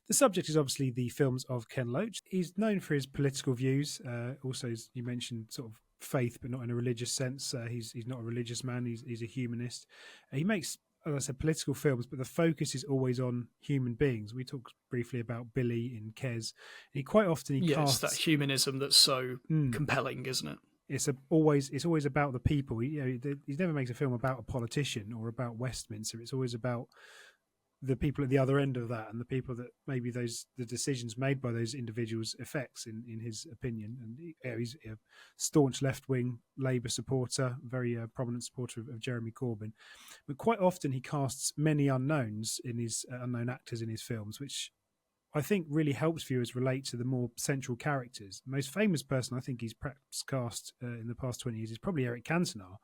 The subject is obviously the films of Ken Loach. He's known for his political views. Also, as you mentioned, sort of faith, but not in a religious sense. He's not a religious man. He's a humanist. He makes, as I said, political films, but the focus is always on human beings. We talked briefly about Billy in Kes. He quite often it's casts that humanism that's so compelling, isn't it? It's always about the people. He never makes a film about a politician or about Westminster. It's always about the people at the other end of that, and the people that maybe the decisions made by those individuals affects, in his opinion. And he's a staunch left-wing Labour supporter, very prominent supporter of Jeremy Corbyn. But quite often he casts many unknowns in his unknown actors in his films, which I think really helps viewers relate to the more central characters. The most famous person I think he's perhaps cast in the past 20 years is probably Eric Cantona,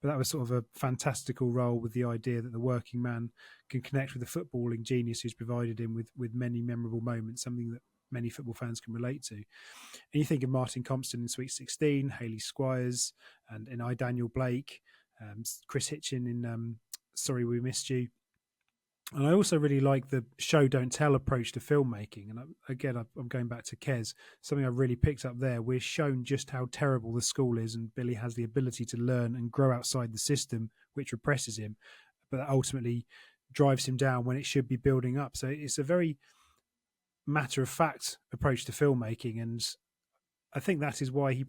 but that was sort of a fantastical role with the idea that the working man can connect with the footballing genius who's provided him with many memorable moments, something that many football fans can relate to. And you think of Martin Compston in Sweet 16, Hayley Squires, and I, Daniel Blake, Chris Hitchin in Sorry We Missed You. And I also really like the show don't tell approach to filmmaking. And again, I'm going back to Kes, something I really picked up there. We're shown just how terrible the school is, and Billy has the ability to learn and grow outside the system, which represses him, but that ultimately drives him down when it should be building up. So it's a very matter-of-fact approach to filmmaking, and I think that is why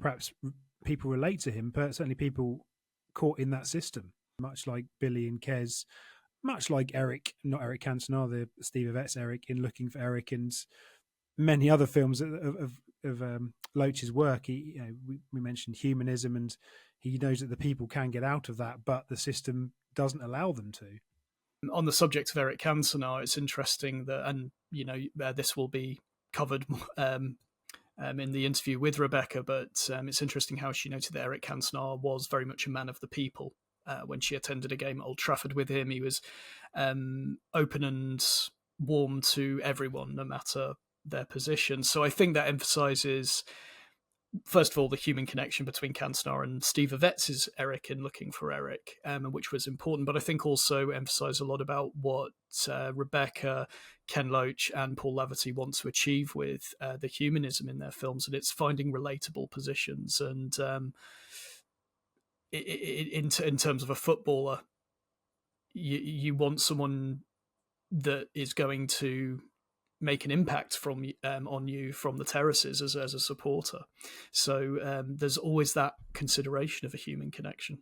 people relate to him, but certainly people caught in that system, much like Billy and Kes, much like Eric, not Eric Cantona, the Steve Yvette's Eric in Looking for Eric, and many other films of Loach's work. We mentioned humanism, and he knows that the people can get out of that, but the system doesn't allow them to. On the subject of Eric Cantona, it's interesting that, and this will be covered in the interview with Rebecca, but it's interesting how she noted that Eric Cantona was very much a man of the people. When she attended a game at Old Trafford with him, he was open and warm to everyone, no matter their position. So I think that emphasises, first of all, the human connection between Cantona and Steve Yvette's Eric in Looking for Eric, which was important. But I think also emphasise a lot about what Rebecca, Ken Loach and Paul Laverty want to achieve with the humanism in their films, and it's finding relatable positions. And in terms of a footballer, you want someone that is going to make an impact on you from the terraces as a supporter. So there's always that consideration of a human connection.